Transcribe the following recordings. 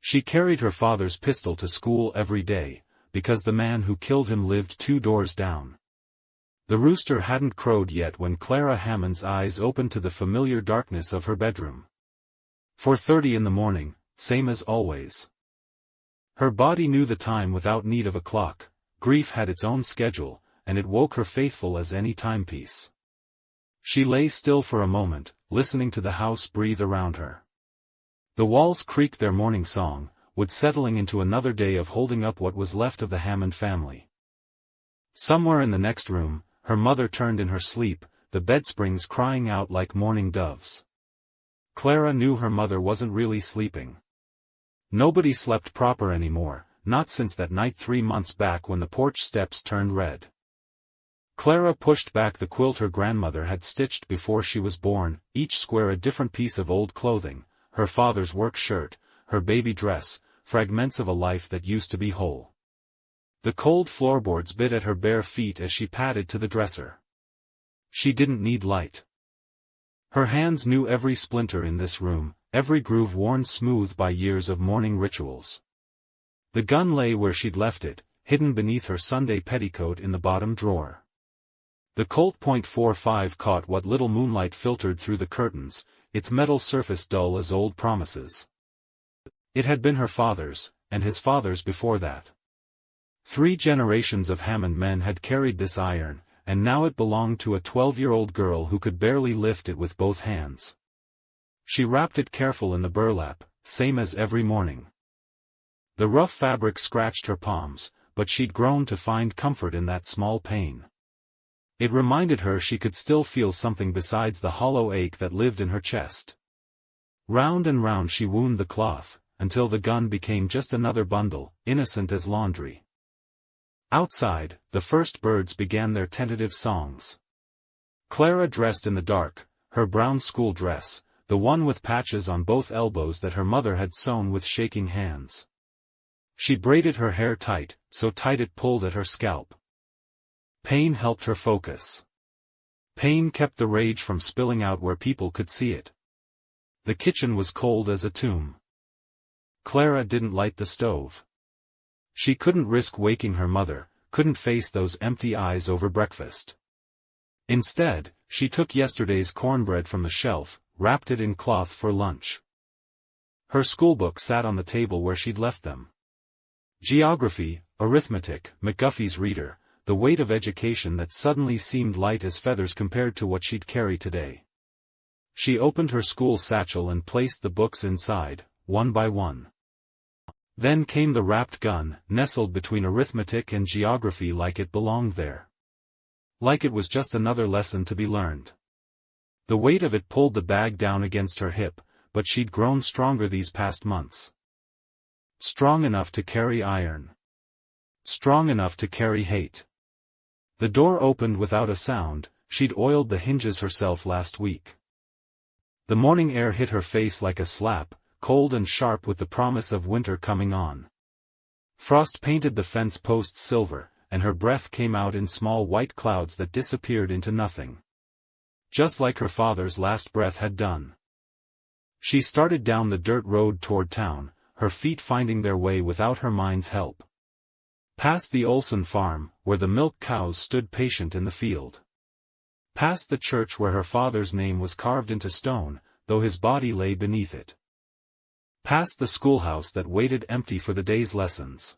She carried her father's pistol to school every day, because the man who killed him lived 2 doors down. The rooster hadn't crowed yet when Clara Hammond's eyes opened to the familiar darkness of her bedroom. 4:30 in the morning, same as always. Her body knew the time without need of a clock. Grief had its own schedule, and it woke her faithful as any timepiece. She lay still for a moment, listening to the house breathe around her. The walls creaked their morning song, would settling into another day of holding up what was left of the Hammond family. Somewhere in the next room, her mother turned in her sleep, the bedsprings crying out like mourning doves. Clara knew her mother wasn't really sleeping. Nobody slept proper anymore, not since that night 3 months back when the porch steps turned red. Clara pushed back the quilt her grandmother had stitched before she was born, each square a different piece of old clothing, her father's work shirt, her baby dress, fragments of a life that used to be whole. The cold floorboards bit at her bare feet as she padded to the dresser. She didn't need light. Her hands knew every splinter in this room, every groove worn smooth by years of mourning rituals. The gun lay where she'd left it, hidden beneath her Sunday petticoat in the bottom drawer. The Colt .45 caught what little moonlight filtered through the curtains, its metal surface dull as old promises. It had been her father's, and his father's before that. 3 generations of Hammond men had carried this iron, and now it belonged to a 12-year-old girl who could barely lift it with both hands. She wrapped it careful in the burlap, same as every morning. The rough fabric scratched her palms, but she'd grown to find comfort in that small pain. It reminded her she could still feel something besides the hollow ache that lived in her chest. Round and round she wound the cloth, until the gun became just another bundle, innocent as laundry. Outside, the first birds began their tentative songs. Clara dressed in the dark, her brown school dress, the one with patches on both elbows that her mother had sewn with shaking hands. She braided her hair tight, so tight it pulled at her scalp. Pain helped her focus. Pain kept the rage from spilling out where people could see it. The kitchen was cold as a tomb. Clara didn't light the stove. She couldn't risk waking her mother, couldn't face those empty eyes over breakfast. Instead, she took yesterday's cornbread from the shelf, wrapped it in cloth for lunch. Her schoolbook sat on the table where she'd left them. Geography, arithmetic, McGuffey's reader, the weight of education that suddenly seemed light as feathers compared to what she'd carry today. She opened her school satchel and placed the books inside, one by one. Then came the wrapped gun, nestled between arithmetic and geography like it belonged there. Like it was just another lesson to be learned. The weight of it pulled the bag down against her hip, but she'd grown stronger these past months. Strong enough to carry iron. Strong enough to carry hate. The door opened without a sound, she'd oiled the hinges herself last week. The morning air hit her face like a slap, cold and sharp with the promise of winter coming on. Frost painted the fence posts silver, and her breath came out in small white clouds that disappeared into nothing. Just like her father's last breath had done. She started down the dirt road toward town, her feet finding their way without her mind's help. Past the Olson farm, where the milk cows stood patient in the field. Past the church where her father's name was carved into stone, though his body lay beneath it. Past the schoolhouse that waited empty for the day's lessons.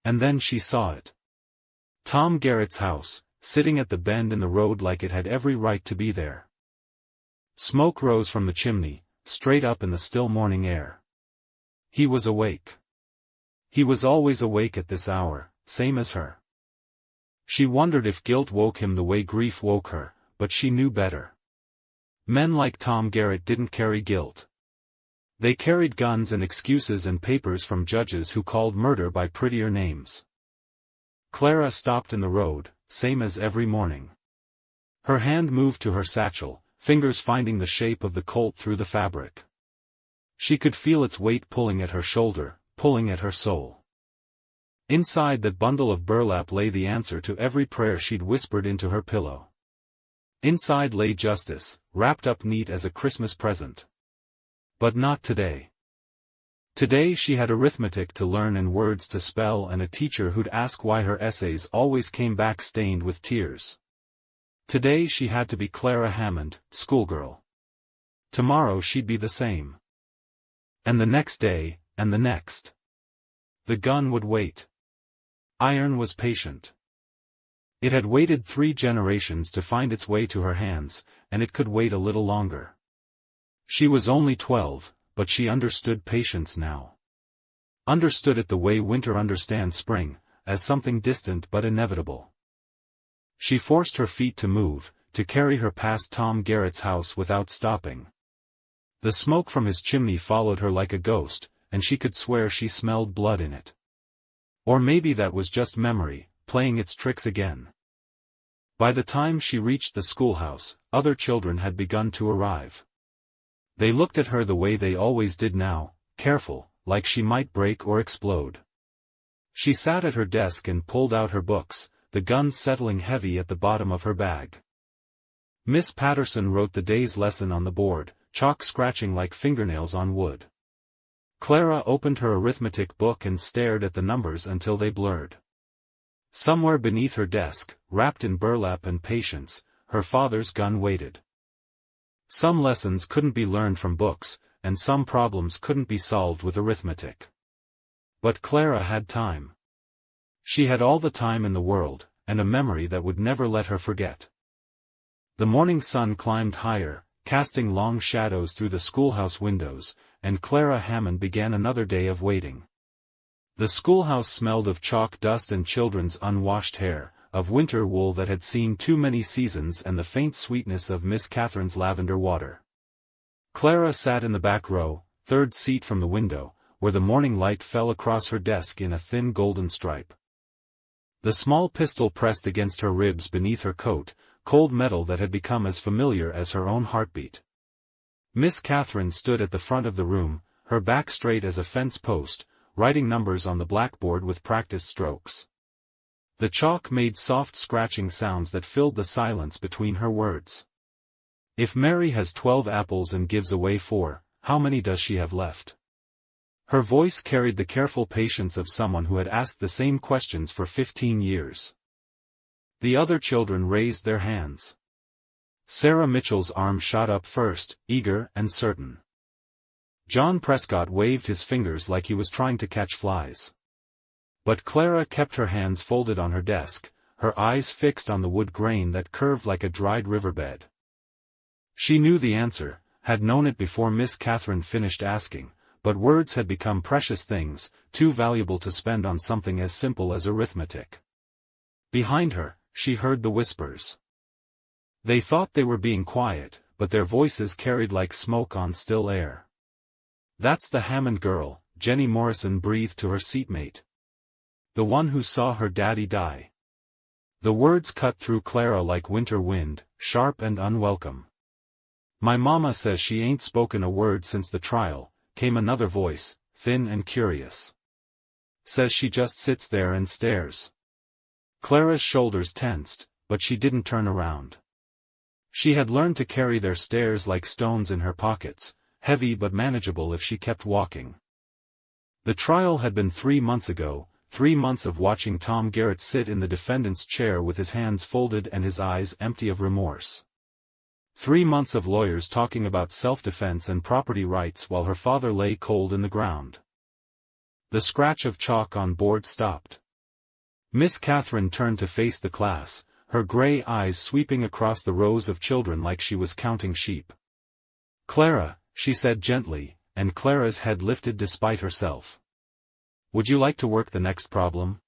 And then she saw it. Tom Garrett's house, sitting at the bend in the road like it had every right to be there. Smoke rose from the chimney, straight up in the still morning air. He was awake. He was always awake at this hour, same as her. She wondered if guilt woke him the way grief woke her, but she knew better. Men like Tom Garrett didn't carry guilt. They carried guns and excuses and papers from judges who called murder by prettier names. Clara stopped in the road, same as every morning. Her hand moved to her satchel, fingers finding the shape of the Colt through the fabric. She could feel its weight pulling at her shoulder, pulling at her soul. Inside that bundle of burlap lay the answer to every prayer she'd whispered into her pillow. Inside lay justice, wrapped up neat as a Christmas present. But not today. Today she had arithmetic to learn and words to spell and a teacher who'd ask why her essays always came back stained with tears. Today she had to be Clara Hammond, schoolgirl. Tomorrow she'd be the same. And the next day, and the next. The gun would wait. Iron was patient. It had waited 3 generations to find its way to her hands, and it could wait a little longer. She was only 12, but she understood patience now. Understood it the way winter understands spring, as something distant but inevitable. She forced her feet to move, to carry her past Tom Garrett's house without stopping. The smoke from his chimney followed her like a ghost, and she could swear she smelled blood in it. Or maybe that was just memory, playing its tricks again. By the time she reached the schoolhouse, other children had begun to arrive. They looked at her the way they always did now, careful, like she might break or explode. She sat at her desk and pulled out her books, the gun settling heavy at the bottom of her bag. Miss Patterson wrote the day's lesson on the board, chalk scratching like fingernails on wood. Clara opened her arithmetic book and stared at the numbers until they blurred. Somewhere beneath her desk, wrapped in burlap and patience, her father's gun waited. Some lessons couldn't be learned from books, and some problems couldn't be solved with arithmetic. But Clara had time. She had all the time in the world, and a memory that would never let her forget. The morning sun climbed higher, casting long shadows through the schoolhouse windows, and Clara Hammond began another day of waiting. The schoolhouse smelled of chalk dust and children's unwashed hair, of winter wool that had seen too many seasons and the faint sweetness of Miss Catherine's lavender water. Clara sat in the back row, 3rd seat from the window, where the morning light fell across her desk in a thin golden stripe. The small pistol pressed against her ribs beneath her coat, cold metal that had become as familiar as her own heartbeat. Miss Catherine stood at the front of the room, her back straight as a fence post, writing numbers on the blackboard with practiced strokes. The chalk made soft scratching sounds that filled the silence between her words. If Mary has 12 apples and gives away 4, how many does she have left? Her voice carried the careful patience of someone who had asked the same questions for 15 years. The other children raised their hands. Sarah Mitchell's arm shot up first, eager and certain. John Prescott waved his fingers like he was trying to catch flies. But Clara kept her hands folded on her desk, her eyes fixed on the wood grain that curved like a dried riverbed. She knew the answer, had known it before Miss Catherine finished asking, but words had become precious things, too valuable to spend on something as simple as arithmetic. Behind her, she heard the whispers. They thought they were being quiet, but their voices carried like smoke on still air. "That's the Hammond girl," Jenny Morrison breathed to her seatmate. "The one who saw her daddy die." The words cut through Clara like winter wind, sharp and unwelcome. "My mama says she ain't spoken a word since the trial," came another voice, thin and curious. "Says she just sits there and stares." Clara's shoulders tensed, but she didn't turn around. She had learned to carry their stares like stones in her pockets, heavy but manageable if she kept walking. The trial had been 3 months ago, 3 months of watching Tom Garrett sit in the defendant's chair with his hands folded and his eyes empty of remorse. 3 months of lawyers talking about self-defense and property rights while her father lay cold in the ground. The scratch of chalk on board stopped. Miss Catherine turned to face the class, her gray eyes sweeping across the rows of children like she was counting sheep. "Clara," she said gently, and Clara's head lifted despite herself. "Would you like to work the next problem?"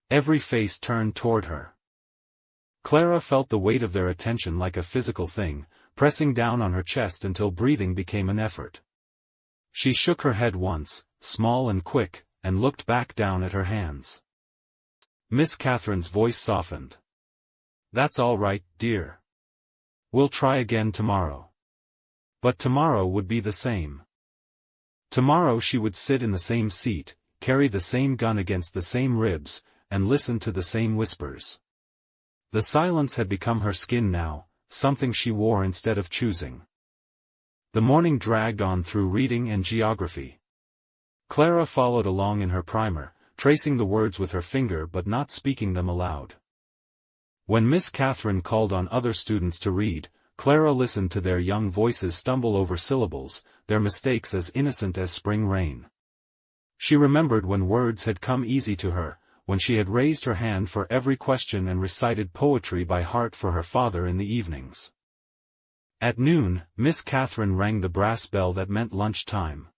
Every face turned toward her. Clara felt the weight of their attention like a physical thing, pressing down on her chest until breathing became an effort. She shook her head once, small and quick, and looked back down at her hands. Miss Catherine's voice softened. "That's all right, dear. We'll try again tomorrow." But tomorrow would be the same. Tomorrow she would sit in the same seat, carry the same gun against the same ribs, and listen to the same whispers. The silence had become her skin now, something she wore instead of choosing. The morning dragged on through reading and geography. Clara followed along in her primer, tracing the words with her finger but not speaking them aloud. When Miss Catherine called on other students to read, Clara listened to their young voices stumble over syllables, their mistakes as innocent as spring rain. She remembered when words had come easy to her, when she had raised her hand for every question and recited poetry by heart for her father in the evenings. At noon, Miss Catherine rang the brass bell that meant lunch time.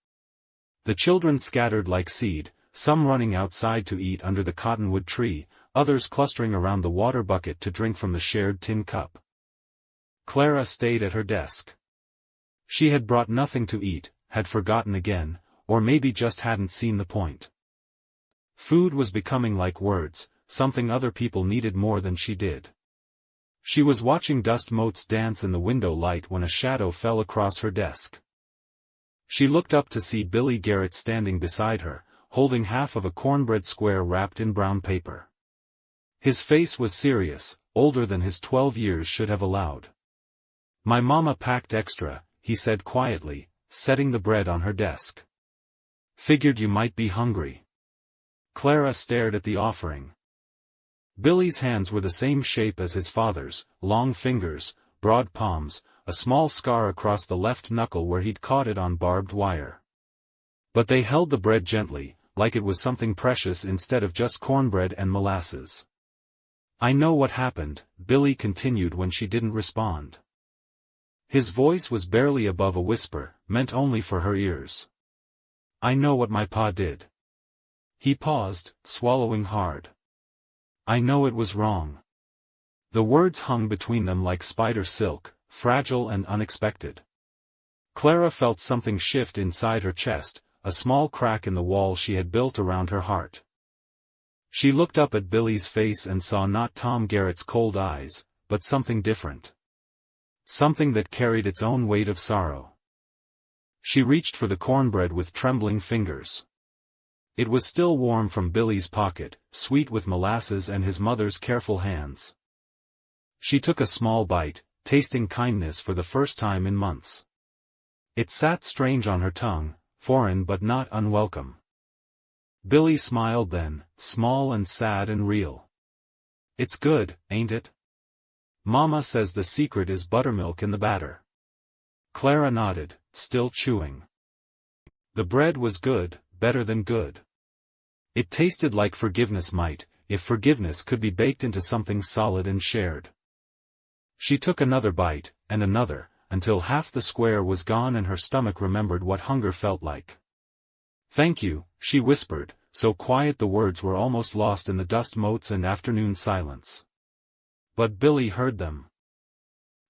The children scattered like seed, some running outside to eat under the cottonwood tree, others clustering around the water bucket to drink from the shared tin cup. Clara stayed at her desk. She had brought nothing to eat, had forgotten again, or maybe just hadn't seen the point. Food was becoming like words, something other people needed more than she did. She was watching dust motes dance in the window light when a shadow fell across her desk. She looked up to see Billy Garrett standing beside her, holding half of a cornbread square wrapped in brown paper. His face was serious, older than his 12 years should have allowed. "My mama packed extra," he said quietly, setting the bread on her desk. "Figured you might be hungry." Clara stared at the offering. Billy's hands were the same shape as his father's, long fingers, broad palms, a small scar across the left knuckle where he'd caught it on barbed wire. But they held the bread gently, like it was something precious instead of just cornbread and molasses. "I know what happened," Billy continued when she didn't respond. His voice was barely above a whisper, meant only for her ears. "I know what my pa did." He paused, swallowing hard. "I know it was wrong." The words hung between them like spider silk, fragile and unexpected. Clara felt something shift inside her chest, a small crack in the wall she had built around her heart. She looked up at Billy's face and saw not Tom Garrett's cold eyes, but something different. Something that carried its own weight of sorrow. She reached for the cornbread with trembling fingers. It was still warm from Billy's pocket, sweet with molasses and his mother's careful hands. She took a small bite, tasting kindness for the first time in months. It sat strange on her tongue, foreign but not unwelcome. Billy smiled then, small and sad and real. "It's good, ain't it? Mama says the secret is buttermilk in the batter." Clara nodded, still chewing. The bread was good, better than good. It tasted like forgiveness might, if forgiveness could be baked into something solid and shared. She took another bite, and another, until half the square was gone and her stomach remembered what hunger felt like. "Thank you," she whispered, so quiet the words were almost lost in the dust motes and afternoon silence. But Billy heard them.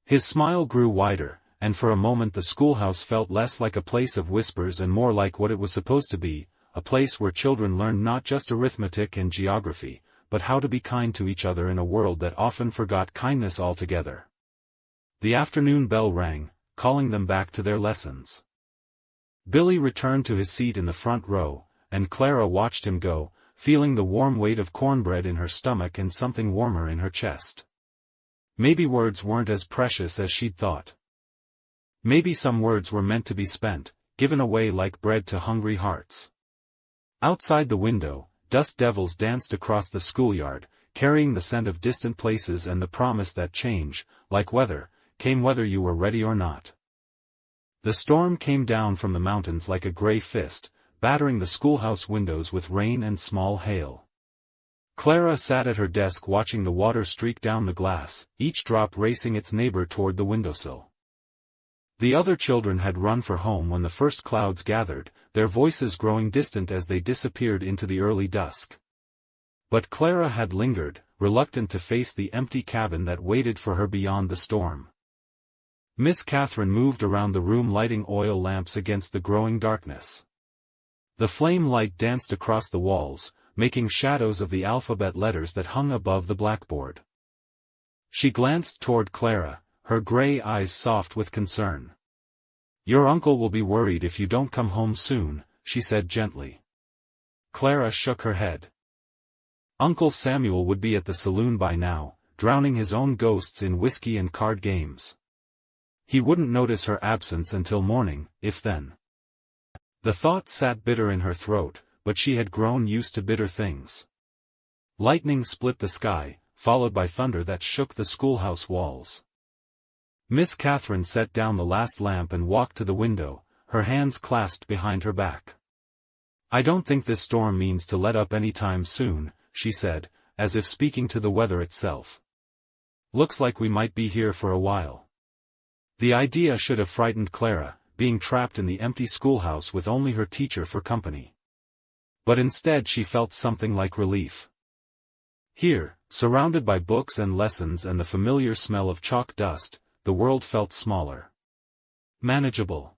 His smile grew wider, and for a moment the schoolhouse felt less like a place of whispers and more like what it was supposed to be, a place where children learned not just arithmetic and geography, but how to be kind to each other in a world that often forgot kindness altogether. The afternoon bell rang, calling them back to their lessons. Billy returned to his seat in the front row, and Clara watched him go, feeling the warm weight of cornbread in her stomach and something warmer in her chest. Maybe words weren't as precious as she'd thought. Maybe some words were meant to be spent, given away like bread to hungry hearts. Outside the window, dust devils danced across the schoolyard, carrying the scent of distant places and the promise that change, like weather, came whether you were ready or not. The storm came down from the mountains like a gray fist, battering the schoolhouse windows with rain and small hail. Clara sat at her desk watching the water streak down the glass, each drop racing its neighbor toward the windowsill. The other children had run for home when the first clouds gathered, their voices growing distant as they disappeared into the early dusk. But Clara had lingered, reluctant to face the empty cabin that waited for her beyond the storm. Miss Catherine moved around the room lighting oil lamps against the growing darkness. The flame light danced across the walls, making shadows of the alphabet letters that hung above the blackboard. She glanced toward Clara, her gray eyes soft with concern. "Your uncle will be worried if you don't come home soon," she said gently. Clara shook her head. Uncle Samuel would be at the saloon by now, drowning his own ghosts in whiskey and card games. He wouldn't notice her absence until morning, if then. The thought sat bitter in her throat, but she had grown used to bitter things. Lightning split the sky, followed by thunder that shook the schoolhouse walls. Miss Catherine set down the last lamp and walked to the window, her hands clasped behind her back. "I don't think this storm means to let up any time soon," she said, as if speaking to the weather itself. "Looks like we might be here for a while." The idea should have frightened Clara, being trapped in the empty schoolhouse with only her teacher for company. But instead she felt something like relief. Here, surrounded by books and lessons and the familiar smell of chalk dust, the world felt smaller. Manageable.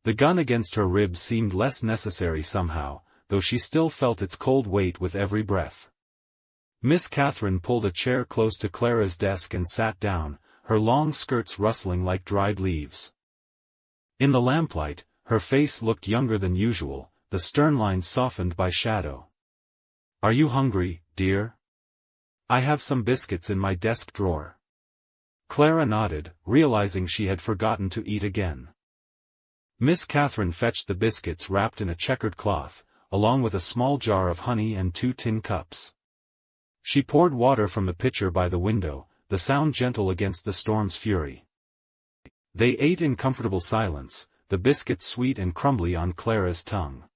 The gun against her ribs seemed less necessary somehow, though she still felt its cold weight with every breath. Miss Catherine pulled a chair close to Clara's desk and sat down, her long skirts rustling like dried leaves. In the lamplight, her face looked younger than usual, the stern lines softened by shadow. "Are you hungry, dear? I have some biscuits in my desk drawer." Clara nodded, realizing she had forgotten to eat again. Miss Catherine fetched the biscuits wrapped in a checkered cloth, along with a small jar of honey and 2 tin cups. She poured water from the pitcher by the window, the sound gentle against the storm's fury. They ate in comfortable silence, the biscuits sweet and crumbly on Clara's tongue.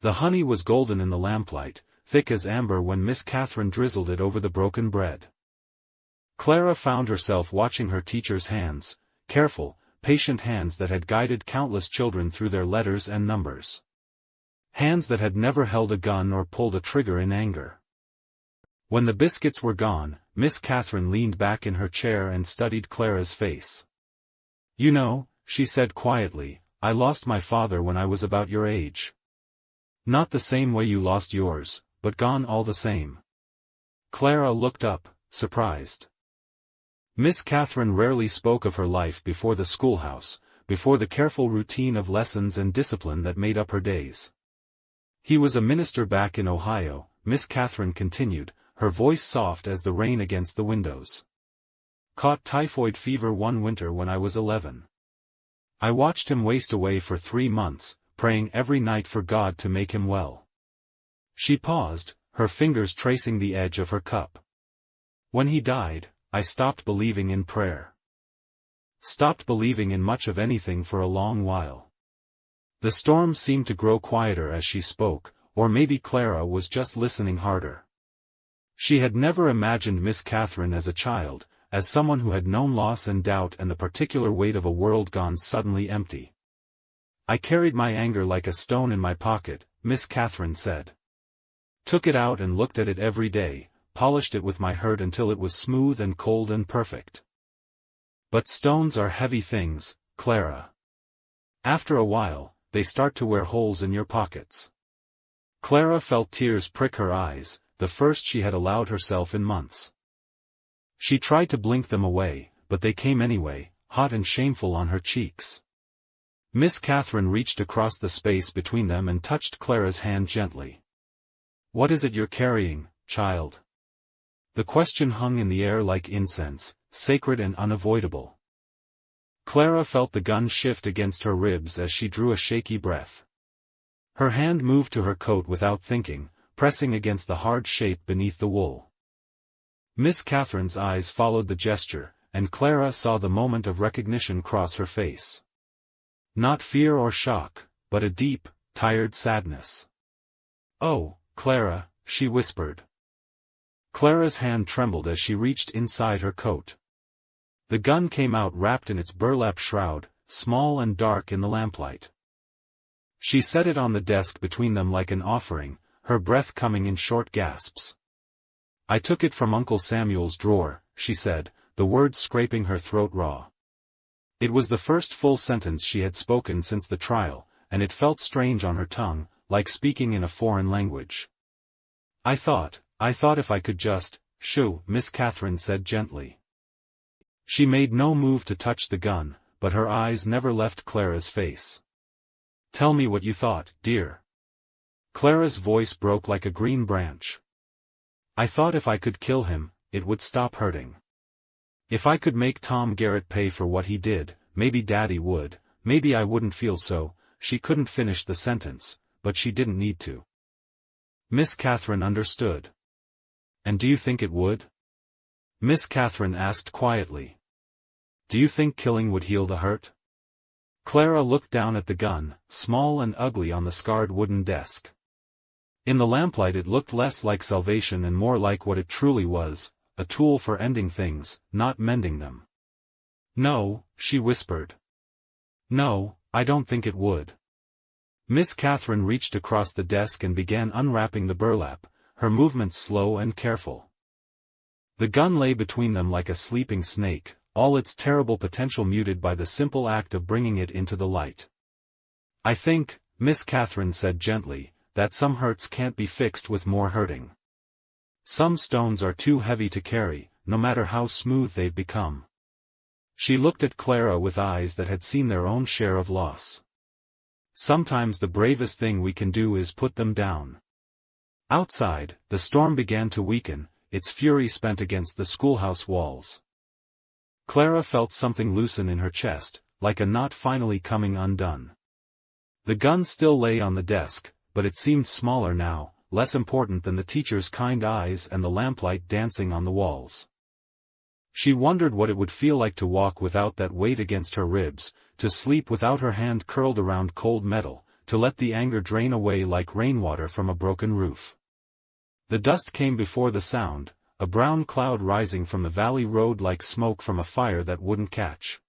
The honey was golden in the lamplight, thick as amber when Miss Catherine drizzled it over the broken bread. Clara found herself watching her teacher's hands, careful, patient hands that had guided countless children through their letters and numbers. Hands that had never held a gun or pulled a trigger in anger. When the biscuits were gone, Miss Catherine leaned back in her chair and studied Clara's face. "You know," she said quietly, "I lost my father when I was about your age. Not the same way you lost yours, but gone all the same." Clara looked up, surprised. Miss Catherine rarely spoke of her life before the schoolhouse, before the careful routine of lessons and discipline that made up her days. "He was a minister back in Ohio," Miss Catherine continued, her voice soft as the rain against the windows. "Caught typhoid fever one winter when I was 11. I watched him waste away for 3 months, praying every night for God to make him well." She paused, her fingers tracing the edge of her cup. "When he died, I stopped believing in prayer. Stopped believing in much of anything for a long while." The storm seemed to grow quieter as she spoke, or maybe Clara was just listening harder. She had never imagined Miss Catherine as a child, as someone who had known loss and doubt and the particular weight of a world gone suddenly empty. "I carried my anger like a stone in my pocket," Miss Catherine said. "Took it out and looked at it every day, polished it with my hurt until it was smooth and cold and perfect. But stones are heavy things, Clara. After a while, they start to wear holes in your pockets." Clara felt tears prick her eyes, the first she had allowed herself in months. She tried to blink them away, but they came anyway, hot and shameful on her cheeks. Miss Catherine reached across the space between them and touched Clara's hand gently. "What is it you're carrying, child?" The question hung in the air like incense, sacred and unavoidable. Clara felt the gun shift against her ribs as she drew a shaky breath. Her hand moved to her coat without thinking, pressing against the hard shape beneath the wool. Miss Catherine's eyes followed the gesture, and Clara saw the moment of recognition cross her face. Not fear or shock, but a deep, tired sadness. "Oh, Clara," she whispered. Clara's hand trembled as she reached inside her coat. The gun came out wrapped in its burlap shroud, small and dark in the lamplight. She set it on the desk between them like an offering, her breath coming in short gasps. "I took it from Uncle Samuel's drawer," she said, the words scraping her throat raw. It was the first full sentence she had spoken since the trial, and it felt strange on her tongue, like speaking in a foreign language. I thought if I could just, shoo," Miss Catherine said gently. She made no move to touch the gun, but her eyes never left Clara's face. "Tell me what you thought, dear." Clara's voice broke like a green branch. "I thought if I could kill him, it would stop hurting. If I could make Tom Garrett pay for what he did, maybe Daddy would, maybe I wouldn't feel so," she couldn't finish the sentence, but she didn't need to. Miss Catherine understood. And do you think it would? Miss Catherine asked quietly. Do you think killing would heal the hurt? Clara looked down at the gun, small and ugly on the scarred wooden desk. In the lamplight it looked less like salvation and more like what it truly was, a tool for ending things, not mending them. No, she whispered. No, I don't think it would. Miss Catherine reached across the desk and began unwrapping the burlap, her movements slow and careful. The gun lay between them like a sleeping snake, all its terrible potential muted by the simple act of bringing it into the light. I think, Miss Catherine said gently, that some hurts can't be fixed with more hurting. Some stones are too heavy to carry, no matter how smooth they've become. She looked at Clara with eyes that had seen their own share of loss. Sometimes the bravest thing we can do is put them down. Outside, the storm began to weaken, its fury spent against the schoolhouse walls. Clara felt something loosen in her chest, like a knot finally coming undone. The gun still lay on the desk, but it seemed smaller now, less important than the teacher's kind eyes and the lamplight dancing on the walls. She wondered what it would feel like to walk without that weight against her ribs, to sleep without her hand curled around cold metal, to let the anger drain away like rainwater from a broken roof. The dust came before the sound, a brown cloud rising from the valley road like smoke from a fire that wouldn't catch.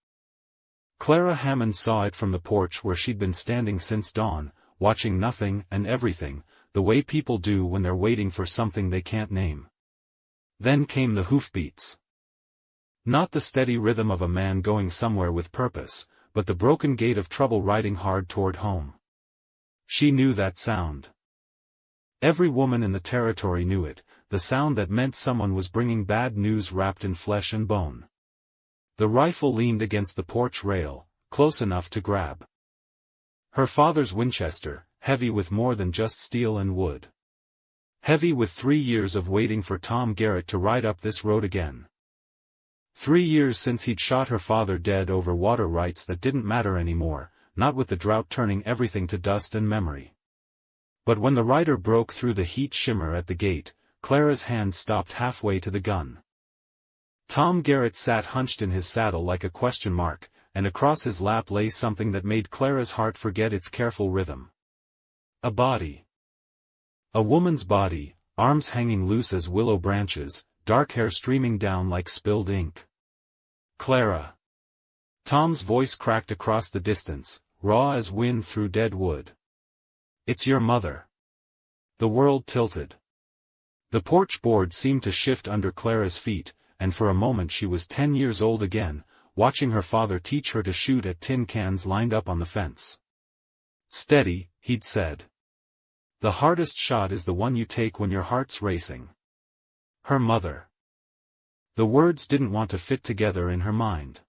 Clara Hammond saw it from the porch where she'd been standing since dawn, watching nothing and everything, the way people do when they're waiting for something they can't name. Then came the hoofbeats. Not the steady rhythm of a man going somewhere with purpose, but the broken gait of trouble riding hard toward home. She knew that sound. Every woman in the territory knew it, the sound that meant someone was bringing bad news wrapped in flesh and bone. The rifle leaned against the porch rail, close enough to grab. Her father's Winchester, heavy with more than just steel and wood. Heavy with 3 years of waiting for Tom Garrett to ride up this road again. 3 years since he'd shot her father dead over water rights that didn't matter anymore, not with the drought turning everything to dust and memory. But when the rider broke through the heat shimmer at the gate, Clara's hand stopped halfway to the gun. Tom Garrett sat hunched in his saddle like a question mark, and across his lap lay something that made Clara's heart forget its careful rhythm. A body. A woman's body, arms hanging loose as willow branches, dark hair streaming down like spilled ink. Clara. Tom's voice cracked across the distance, raw as wind through dead wood. It's your mother. The world tilted. The porch board seemed to shift under Clara's feet, and for a moment she was 10 years old again, watching her father teach her to shoot at tin cans lined up on the fence. Steady, he'd said. The hardest shot is the one you take when your heart's racing. Her mother. The words didn't want to fit together in her mind.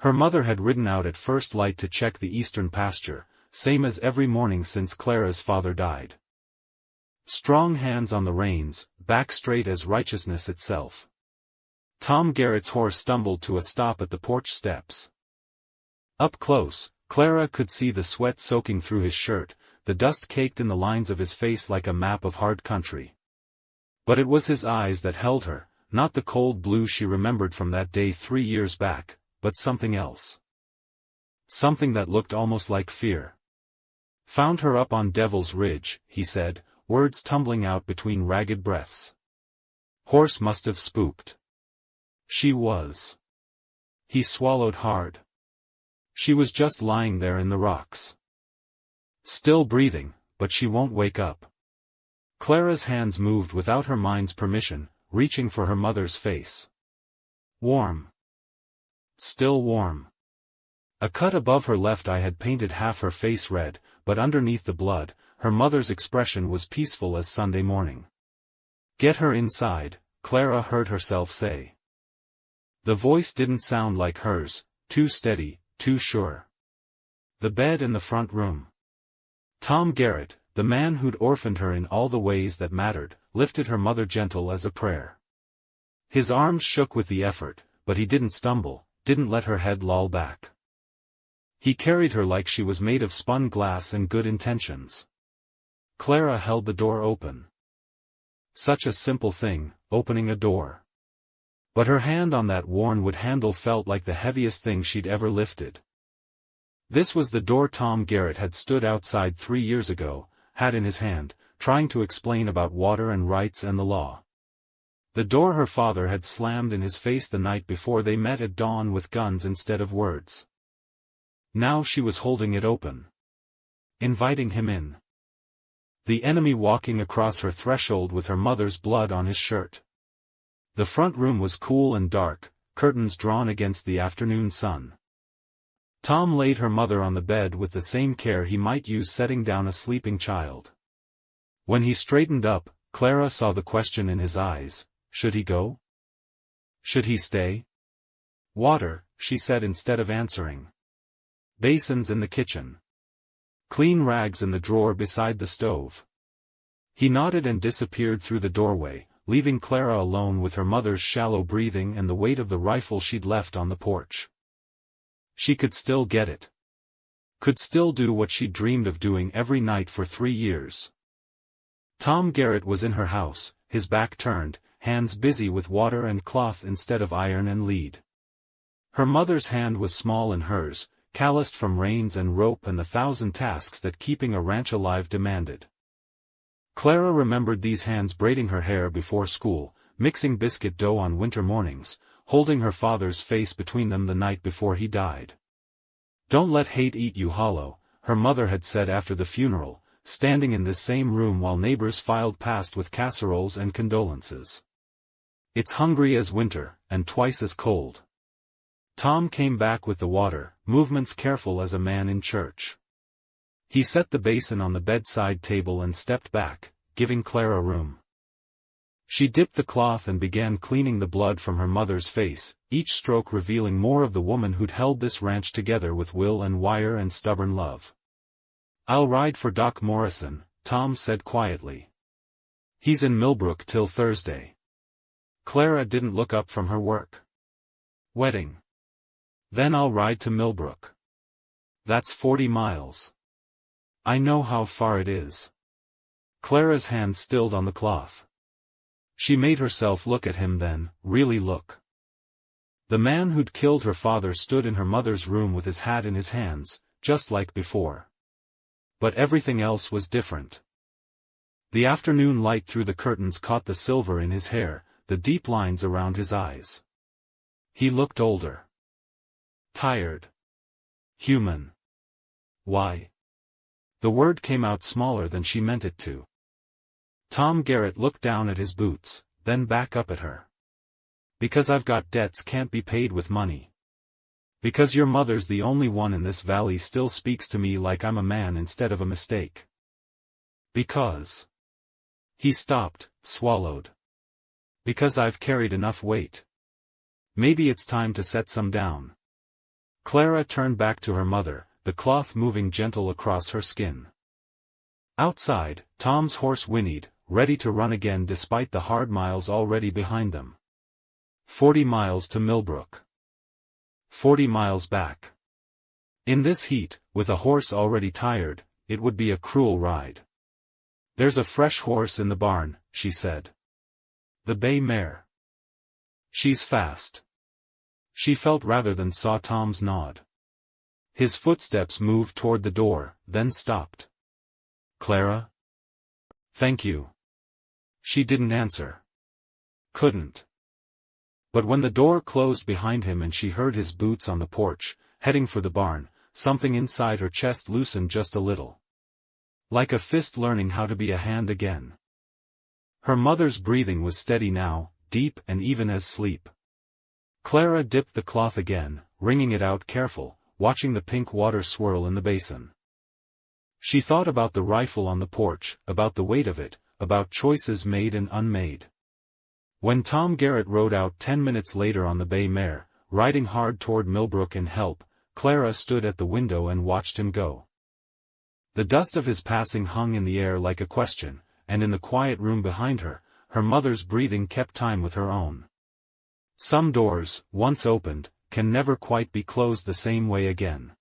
Her mother had ridden out at first light to check the eastern pasture, same as every morning since Clara's father died. Strong hands on the reins, back straight as righteousness itself. Tom Garrett's horse stumbled to a stop at the porch steps. Up close, Clara could see the sweat soaking through his shirt, the dust caked in the lines of his face like a map of hard country. But it was his eyes that held her, not the cold blue she remembered from that day 3 years back, but something else. Something that looked almost like fear. Found her up on Devil's Ridge, he said, words tumbling out between ragged breaths. Horse must have spooked. She was. He swallowed hard. She was just lying there in the rocks. Still breathing, but she won't wake up. Clara's hands moved without her mind's permission, reaching for her mother's face. Warm. Still warm. A cut above her left eye had painted half her face red, but underneath the blood, her mother's expression was peaceful as Sunday morning. Get her inside, Clara heard herself say. The voice didn't sound like hers, too steady, too sure. The bed in the front room. Tom Garrett, the man who'd orphaned her in all the ways that mattered, lifted her mother gentle as a prayer. His arms shook with the effort, but he didn't stumble, didn't let her head loll back. He carried her like she was made of spun glass and good intentions. Clara held the door open. Such a simple thing, opening a door. But her hand on that worn wood handle felt like the heaviest thing she'd ever lifted. This was the door Tom Garrett had stood outside 3 years ago, hat in his hand, trying to explain about water and rights and the law. The door her father had slammed in his face the night before they met at dawn with guns instead of words. Now she was holding it open. Inviting him in. The enemy walking across her threshold with her mother's blood on his shirt. The front room was cool and dark, curtains drawn against the afternoon sun. Tom laid her mother on the bed with the same care he might use setting down a sleeping child. When he straightened up, Clara saw the question in his eyes. Should he go? Should he stay? Water, she said instead of answering. Basins in the kitchen. Clean rags in the drawer beside the stove. He nodded and disappeared through the doorway, leaving Clara alone with her mother's shallow breathing and the weight of the rifle she'd left on the porch. She could still get it. Could still do what she'd dreamed of doing every night for 3 years. Tom Garrett was in her house, his back turned, hands busy with water and cloth instead of iron and lead. Her mother's hand was small in hers, calloused from reins and rope and the 1,000 tasks that keeping a ranch alive demanded. Clara remembered these hands braiding her hair before school, mixing biscuit dough on winter mornings, holding her father's face between them the night before he died. "Don't let hate eat you hollow," her mother had said after the funeral, standing in this same room while neighbors filed past with casseroles and condolences. "It's hungry as winter, and twice as cold." Tom came back with the water, movements careful as a man in church. He set the basin on the bedside table and stepped back, giving Clara room. She dipped the cloth and began cleaning the blood from her mother's face, each stroke revealing more of the woman who'd held this ranch together with will and wire and stubborn love. "I'll ride for Doc Morrison," Tom said quietly. "He's in Millbrook till Thursday." Clara didn't look up from her work. "Wedding. Then I'll ride to Millbrook. That's 40 miles. I know how far it is." Clara's hand stilled on the cloth. She made herself look at him then, really look. The man who'd killed her father stood in her mother's room with his hat in his hands, just like before. But everything else was different. The afternoon light through the curtains caught the silver in his hair, the deep lines around his eyes. He looked older. Tired. Human. Why? The word came out smaller than she meant it to. Tom Garrett looked down at his boots, then back up at her. "Because I've got debts can't be paid with money. Because your mother's the only one in this valley still speaks to me like I'm a man instead of a mistake. Because..." He stopped, swallowed. "Because I've carried enough weight. Maybe it's time to set some down." Clara turned back to her mother, the cloth moving gentle across her skin. Outside, Tom's horse whinnied, ready to run again despite the hard miles already behind them. 40 miles to Millbrook. 40 miles back. In this heat, with a horse already tired, it would be a cruel ride. "There's a fresh horse in the barn," she said. "The bay mare. She's fast." She felt rather than saw Tom's nod. His footsteps moved toward the door, then stopped. "Clara?" "Thank you." She didn't answer. Couldn't. But when the door closed behind him and she heard his boots on the porch, heading for the barn, something inside her chest loosened just a little. Like a fist learning how to be a hand again. Her mother's breathing was steady now, deep and even as sleep. Clara dipped the cloth again, wringing it out careful, watching the pink water swirl in the basin. She thought about the rifle on the porch, about the weight of it, about choices made and unmade. When Tom Garrett rode out 10 minutes later on the bay mare, riding hard toward Millbrook in help, Clara stood at the window and watched him go. The dust of his passing hung in the air like a question, and in the quiet room behind her, her mother's breathing kept time with her own. Some doors, once opened, can never quite be closed the same way again.